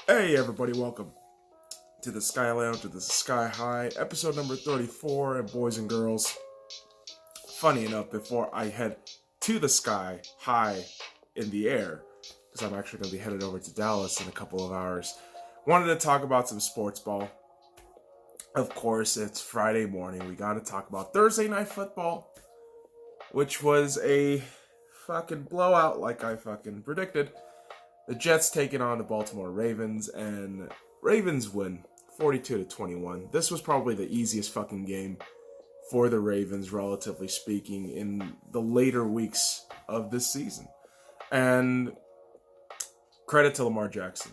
Hey everybody, welcome to the Sky Lounge, to the Sky High, episode number 34, and boys and girls, funny enough, before I head to the Sky High in the air, because I'm actually going to be headed over to Dallas in a couple of hours, wanted to talk about some sports ball. Of course, it's Friday morning, we got to talk about Thursday Night Football, which was a fucking blowout like I fucking predicted. The Jets taking on the Baltimore Ravens, and Ravens win 42-21. This was probably the easiest fucking game for the Ravens, relatively speaking, in the later weeks of this season. And credit to Lamar Jackson.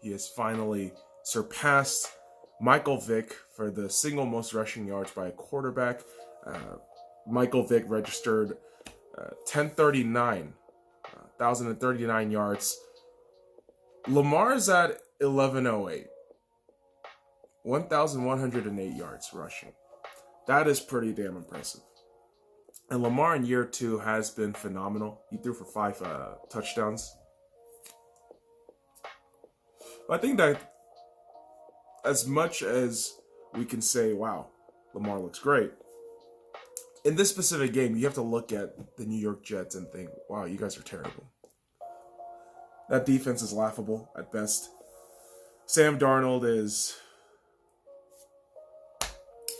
He has finally surpassed Michael Vick for the single most rushing yards by a quarterback. Michael Vick registered 1,039 yards. Lamar's at 1,108. 1,108 yards rushing. That is pretty damn impressive. And Lamar in year 2 has been phenomenal. He threw for 5 touchdowns. I think that as much as we can say, wow, Lamar looks great, in this specific game, you have to look at the New York Jets and think, wow, you guys are terrible. That defense is laughable at best. Sam Darnold is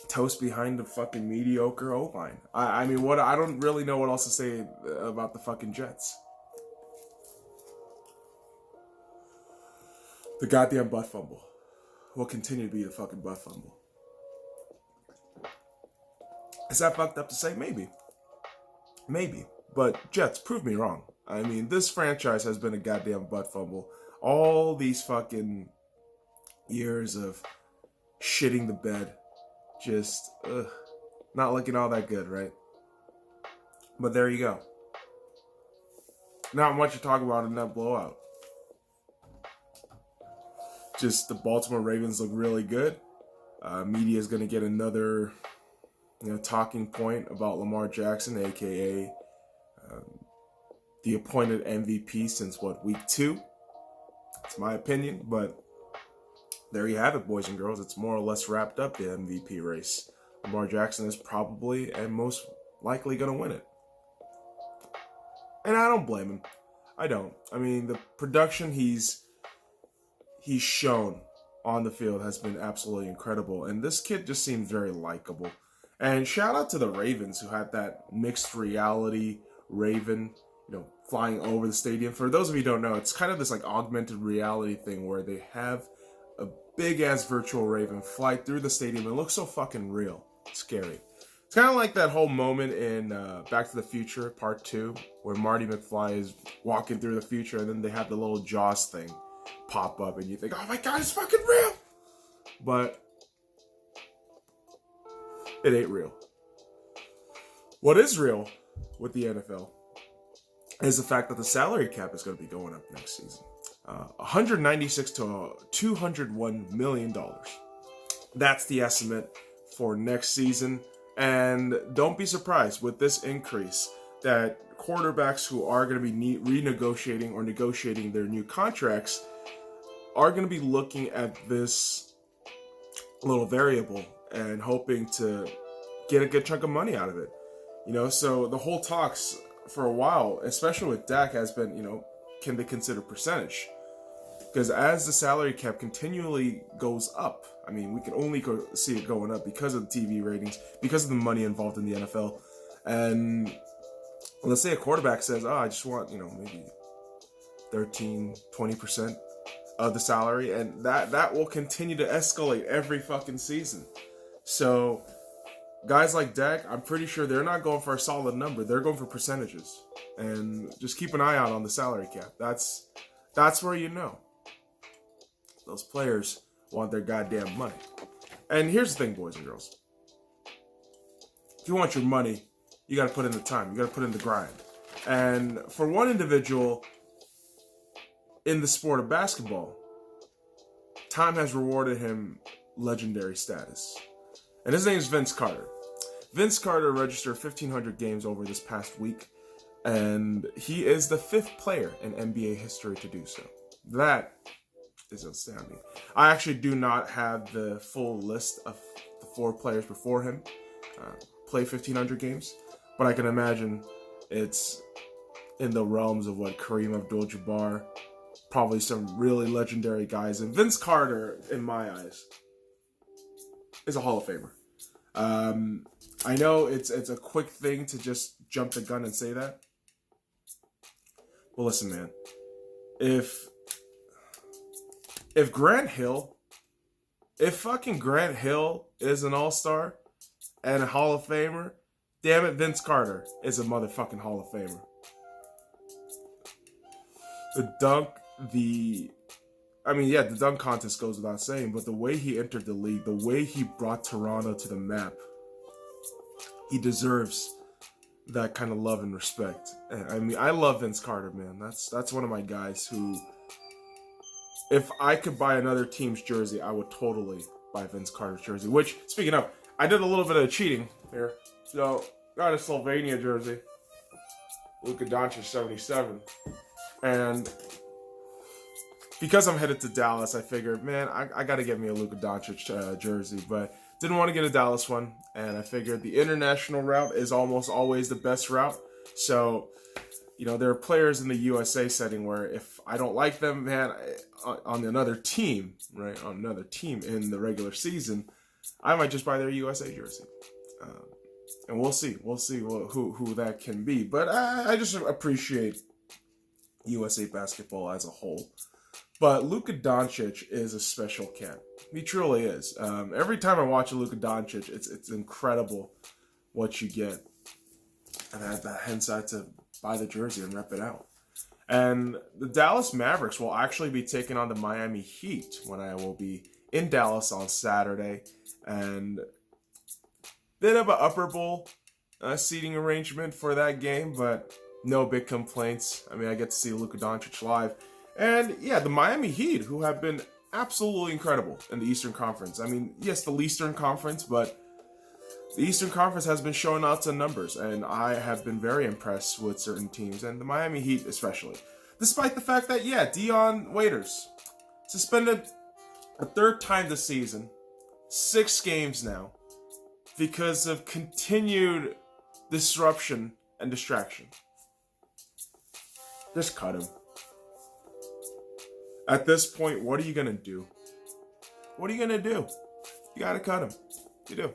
toast behind the fucking mediocre O-line. I mean, I don't really know what else to say about the fucking Jets. The goddamn butt fumble will continue to be the fucking butt fumble. Is that fucked up to say? Maybe. Maybe. But Jets, prove me wrong. I mean, this franchise has been a goddamn butt fumble. All these fucking years of shitting the bed. Just, not looking all that good, right? But there you go. Not much to talk about in that blowout. Just the Baltimore Ravens look really good. Media is going to get another, talking point about Lamar Jackson, a.k.a. The appointed MVP since, week 2? It's my opinion, but there you have it, boys and girls. It's more or less wrapped up, the MVP race. Lamar Jackson is probably and most likely going to win it. And I don't blame him. I don't. I mean, the production he's shown on the field has been absolutely incredible. And this kid just seems very likable. And shout out to the Ravens who had that mixed reality Raven, flying over the stadium. For those of you who don't know, it's kind of this like augmented reality thing where they have a big ass virtual Raven fly through the stadium. It looks so fucking real. It's scary. It's kind of like that whole moment in Back to the Future Part 2 where Marty McFly is walking through the future and then they have the little Jaws thing pop up and you think, oh my god, it's fucking real! But it ain't real. What is real with the NFL is the fact that the salary cap is going to be going up next season. $196 to $201 million. That's the estimate for next season. And don't be surprised with this increase that quarterbacks who are going to be renegotiating or negotiating their new contracts are going to be looking at this little variable and hoping to get a good chunk of money out of it. So the whole talks for a while, especially with Dak, has been, can they consider percentage? Because as the salary cap continually goes up, I mean, we can only see it going up because of the TV ratings, because of the money involved in the NFL. And let's say a quarterback says, I just want, maybe 13, 20% of the salary. And that will continue to escalate every fucking season. So guys like Dak, I'm pretty sure they're not going for a solid number. They're going for percentages. And just keep an eye out on the salary cap. That's where those players want their goddamn money. And here's the thing, boys and girls. If you want your money, you got to put in the time. You got to put in the grind. And for one individual in the sport of basketball, time has rewarded him legendary status. And his name is Vince Carter. Vince Carter registered 1,500 games over this past week, and he is the 5th player in NBA history to do so. That is outstanding. I actually do not have the full list of the 4 players before him play 1,500 games, but I can imagine it's in the realms of what Kareem Abdul-Jabbar, probably some really legendary guys, and Vince Carter, in my eyes, is a Hall of Famer. I know it's a quick thing to just jump the gun and say that. Well, listen, man. If fucking Grant Hill is an all-star and a Hall of Famer, damn it, Vince Carter is a motherfucking Hall of Famer. The dunk contest goes without saying, but the way he entered the league, the way he brought Toronto to the map, he deserves that kind of love and respect. I mean, I love Vince Carter, man. That's one of my guys who, if I could buy another team's jersey, I would totally buy Vince Carter's jersey. Which, speaking of, I did a little bit of cheating here. So, got a Slovenia jersey. Luka Doncic 77. And because I'm headed to Dallas, I figured, man, I got to get me a Luka Doncic jersey. But didn't want to get a Dallas one. And I figured the international route is almost always the best route. So, you know, there are players in the USA setting where if I don't like them, man, on another team, right, on another team in the regular season, I might just buy their USA jersey. And we'll see who that can be. But I just appreciate USA basketball as a whole. But Luka Doncic is a special cat. He truly is. Every time I watch a Luka Doncic, it's incredible what you get. And hence I had to buy the jersey and rep it out. And the Dallas Mavericks will actually be taking on the Miami Heat when I will be in Dallas on Saturday. And bit of an upper bowl seating arrangement for that game, but no big complaints. I mean, I get to see Luka Doncic live. And yeah, the Miami Heat, who have been absolutely incredible in the Eastern Conference. I mean, yes, the Eastern Conference, but the Eastern Conference has been showing out some numbers, and I have been very impressed with certain teams, and the Miami Heat especially. Despite the fact that, yeah, Dion Waiters suspended a 3rd time this season, 6 games now, because of continued disruption and distraction. Just cut him. At this point, what are you going to do? What are you going to do? You got to cut him. You do.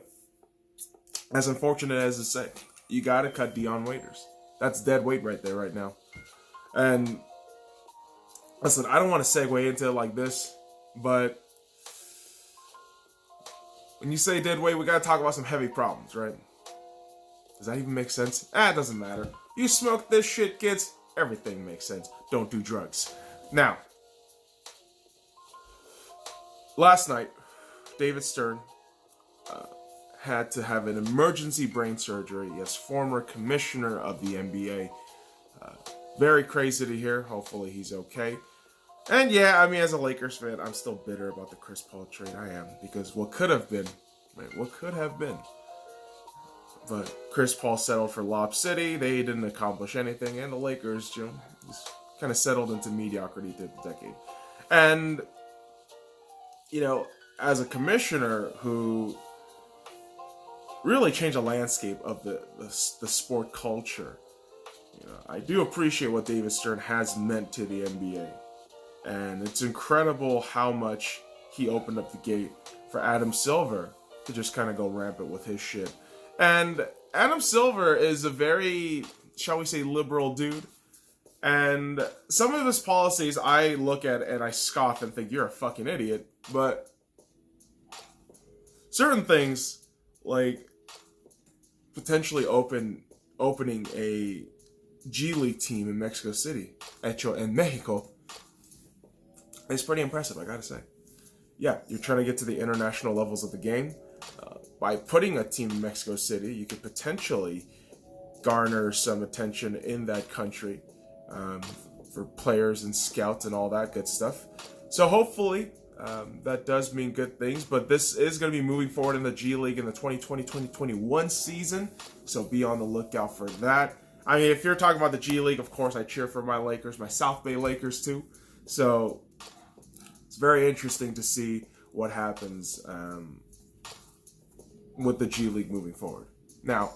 As unfortunate as it say, you got to cut Dion Waiters. That's dead weight right there, right now. And listen, I don't want to segue into it like this, but when you say dead weight, we got to talk about some heavy problems, right? Does that even make sense? It doesn't matter. You smoke this shit, kids, everything makes sense. Don't do drugs. Now, last night, David Stern had to have an emergency brain surgery as former commissioner of the NBA. Very crazy to hear. Hopefully he's okay. And yeah, I mean, as a Lakers fan, I'm still bitter about the Chris Paul trade. I am, because what could have been, right? What could have been? But Chris Paul settled for Lob City. They didn't accomplish anything, and the Lakers, you know, just kind of settled into mediocrity through the decade. And you know, as a commissioner who really changed the landscape of the sport culture, you know, I do appreciate what David Stern has meant to the NBA. And it's incredible how much he opened up the gate for Adam Silver to just kind of go rampant with his shit. And Adam Silver is a very, shall we say, liberal dude. And some of his policies I look at and I scoff and think, you're a fucking idiot. But certain things, like potentially opening a G League team in Mexico City, Hecho en Mexico, is pretty impressive, I gotta say. Yeah, you're trying to get to the international levels of the game. By putting a team in Mexico City, you could potentially garner some attention in that country for players and scouts and all that good stuff. So hopefully that does mean good things, but this is going to be moving forward in the G League in the 2020-2021 season, so be on the lookout for that. I mean, if you're talking about the G League, of course, I cheer for my Lakers, my South Bay Lakers too, so it's very interesting to see what happens with the G League moving forward. Now,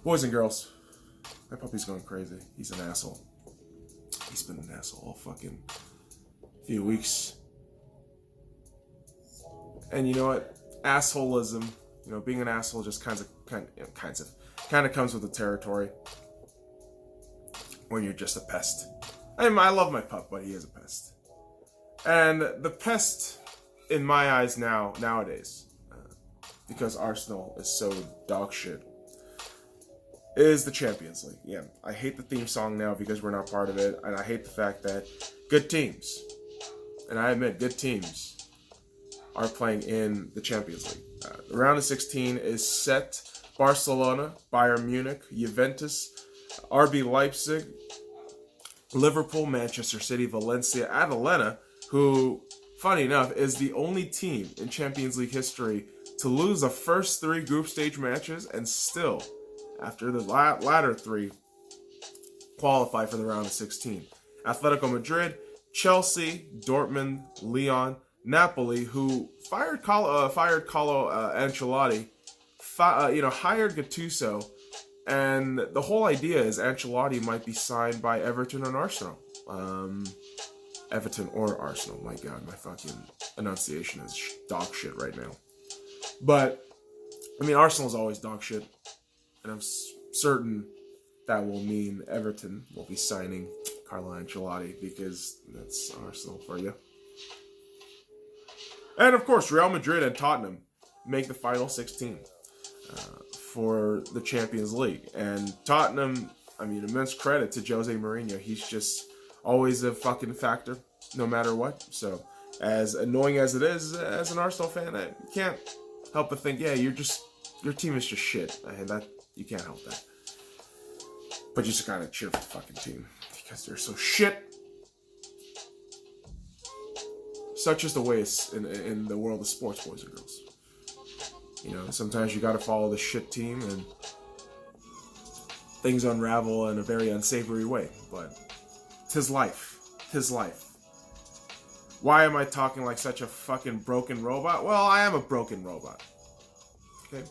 boys and girls, my puppy's going crazy. He's an asshole. He's been an asshole all fucking few weeks. And you know what? Assholism, being an asshole just kind of comes with the territory when you're just a pest. I love my pup, but he is a pest. And the pest, in my eyes nowadays, because Arsenal is so dog shit, is the Champions League. Yeah, I hate the theme song now because we're not part of it, and I hate the fact that good teams, and I admit good teams, are playing in the Champions League. The round of 16 is set. Barcelona, Bayern Munich, Juventus, RB Leipzig, Liverpool, Manchester City, Valencia, Atalanta, who, funny enough, is the only team in Champions League history to lose the first 3 group stage matches and still, after the latter 3, qualify for the round of 16. Atletico Madrid, Chelsea, Dortmund, Lyon, Napoli, who fired Carlo Ancelotti, hired Gattuso, and the whole idea is Ancelotti might be signed by Everton and Arsenal. Everton or Arsenal. My God, my fucking enunciation is dog shit right now. But, Arsenal's always dog shit, and I'm certain that will mean Everton will be signing Carlo Ancelotti, because that's Arsenal for you. And of course, Real Madrid and Tottenham make the final 16 for the Champions League. And Tottenham, immense credit to Jose Mourinho. He's just always a fucking factor, no matter what. So, as annoying as it is, as an Arsenal fan, I can't help but think, your team is just shit. And that, you can't help that. But you just gotta cheer for the fucking team, because they're so shit. Such is the way it's in the world of sports, boys and girls. Sometimes you gotta follow the shit team and things unravel in a very unsavory way. But 'tis life. 'Tis life. Why am I talking like such a fucking broken robot? Well, I am a broken robot. Okay?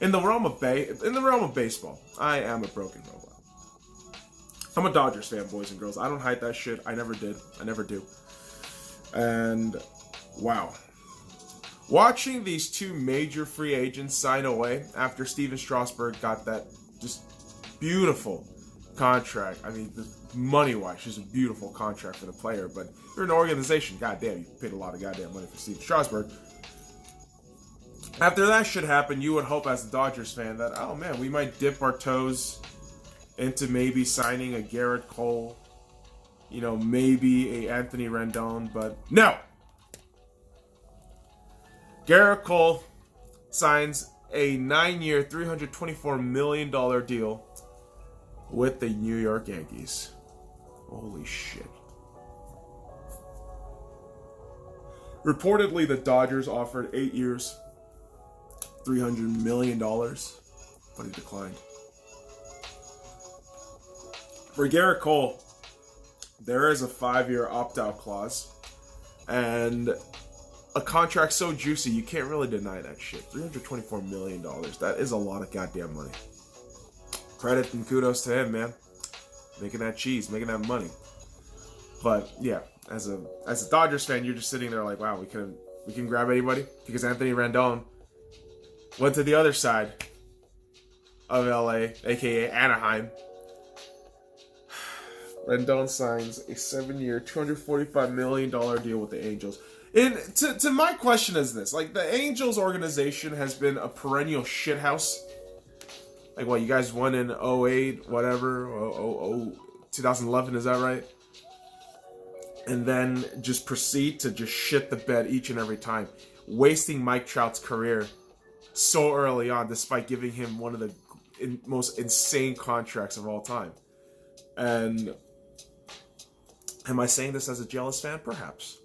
In the realm of baseball, I am a broken robot. I'm a Dodgers fan, boys and girls. I don't hide that shit. I never did. I never do. And wow. Watching these 2 major free agents sign away after Steven Strasburg got that just beautiful contract. Money-wise, just a beautiful contract for the player. But if you're an organization, goddamn, you paid a lot of goddamn money for Steven Strasburg. After that shit happened, you would hope as a Dodgers fan that, oh man, we might dip our toes into maybe signing a Garrett Cole, maybe a Anthony Rendon, but no! Garrett Cole signs a 9-year, $324 million deal with the New York Yankees. Holy shit. Reportedly, the Dodgers offered 8 years, $300 million, but he declined. For Garrett Cole, there is a 5-year opt-out clause, and a contract so juicy, you can't really deny that shit. $324 million, that is a lot of goddamn money. Credit and kudos to him, man. Making that cheese, making that money. But, yeah, as a Dodgers fan, you're just sitting there like, wow, we can grab anybody? Because Anthony Rendon went to the other side of LA, aka Anaheim. Rendon signs a 7-year, $245 million deal with the Angels. And to my question is this: the Angels organization has been a perennial shithouse. You guys won in 08, whatever, 2011, is that right? And then just proceed to just shit the bed each and every time, wasting Mike Trout's career so early on, despite giving him one of the most insane contracts of all time. And am I saying this as a jealous fan? Perhaps.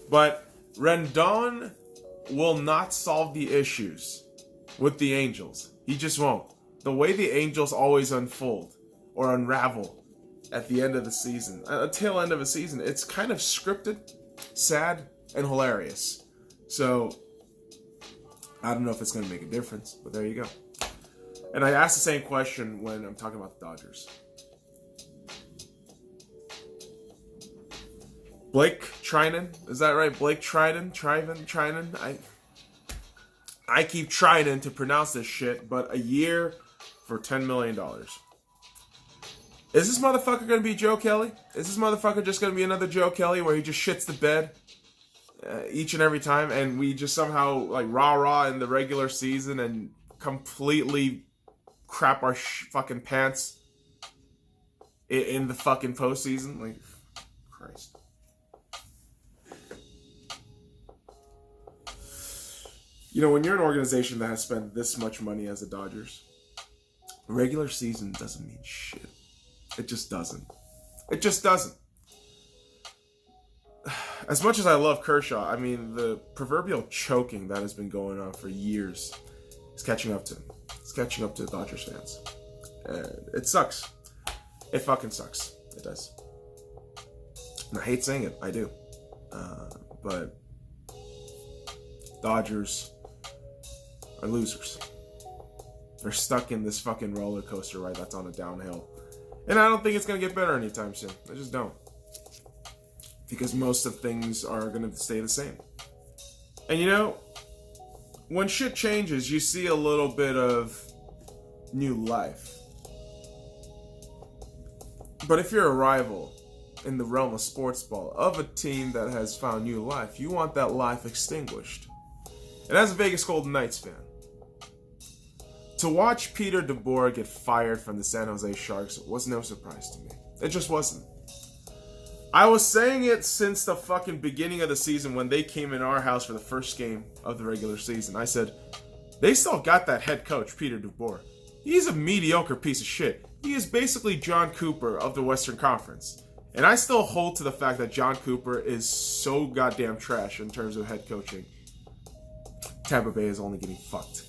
But Rendon will not solve the issues with the Angels. He just won't. The way the Angels always unfold or unravel at the end of the season, a tail end of a season. It's kind of scripted, sad, and hilarious. So, I don't know if it's going to make a difference, but there you go. And I asked the same question when I'm talking about the Dodgers. Blake Trinan, is that right? Blake Trinan? I keep trying to pronounce this shit, but a year for $10 million. Is this motherfucker going to be Joe Kelly? Is this motherfucker just going to be another Joe Kelly where he just shits the bed each and every time, and we just somehow like rah-rah in the regular season and completely crap our fucking pants in the fucking postseason? Like, Christ. You know, when you're an organization that has spent this much money as the Dodgers, regular season doesn't mean shit. It just doesn't. It just doesn't. As much as I love Kershaw, I mean, the proverbial choking that has been going on for years is catching up to him. It's catching up to the Dodgers fans. And it sucks. It fucking sucks. It does. And I hate saying it. I do. But Dodgers are losers. They're stuck in this fucking roller coaster ride that's on a downhill. And I don't think it's going to get better anytime soon. I just don't. Because most of things are going to stay the same. And you know, when shit changes, you see a little bit of new life. But if you're a rival in the realm of sports ball of a team that has found new life, you want that life extinguished. And as a Vegas Golden Knights fan, to watch Peter DeBoer get fired from the San Jose Sharks was no surprise to me. It just wasn't. I was saying it since the fucking beginning of the season when they came in our house for the first game of the regular season. I said, they still got that head coach, Peter DeBoer. He's a mediocre piece of shit. He is basically John Cooper of the Western Conference. And I still hold to the fact that John Cooper is so goddamn trash in terms of head coaching. Tampa Bay is only getting fucked.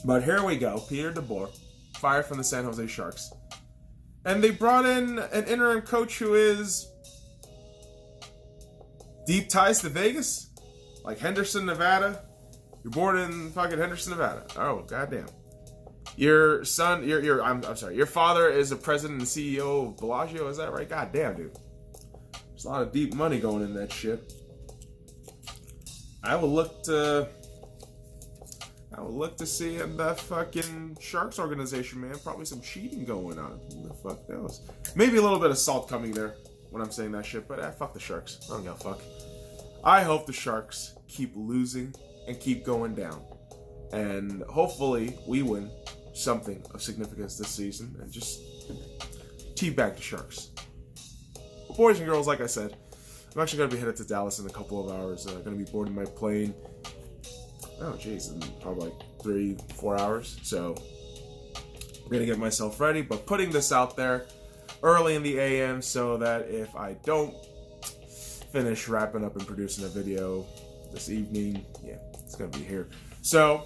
But here we go. Peter DeBoer, fired from the San Jose Sharks. And they brought in an interim coach who is deep ties to Vegas. Like Henderson, Nevada. You're born in fucking Henderson, Nevada. Oh, goddamn. Your son, I'm sorry, your father is the president and CEO of Bellagio, is that right? Goddamn, dude. There's a lot of deep money going in that shit. I will look to see in that fucking Sharks organization, man. Probably some cheating going on. Who the fuck knows? Maybe a little bit of salt coming there when I'm saying that shit, but fuck the Sharks. I don't give a fuck. I hope the Sharks keep losing and keep going down. And hopefully we win something of significance this season and just teabag the Sharks. But boys and girls, like I said, I'm actually going to be headed to Dallas in a couple of hours. Going to be boarding my plane. Oh, jeez, in probably like 3-4 hours. So I'm going to get myself ready, but putting this out there early in the AM so that if I don't finish wrapping up and producing a video this evening, yeah, it's going to be here. So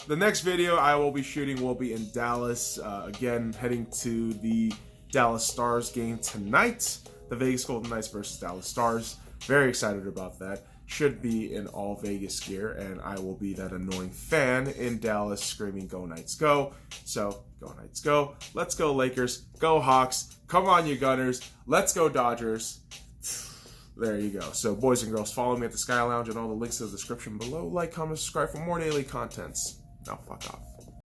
the next video I will be shooting will be in Dallas. Again, heading to the Dallas Stars game tonight. The Vegas Golden Knights versus Dallas Stars. Very excited about that. Should be in all Vegas gear, and I will be that annoying fan in Dallas screaming, "Go Knights, go!" So, go Knights, go! Let's go Lakers! Go Hawks! Come on, you Gunners! Let's go Dodgers! There you go. So, boys and girls, follow me at the Sky Lounge and all the links in the description below. Like, comment, subscribe for more daily contents. Now, fuck off.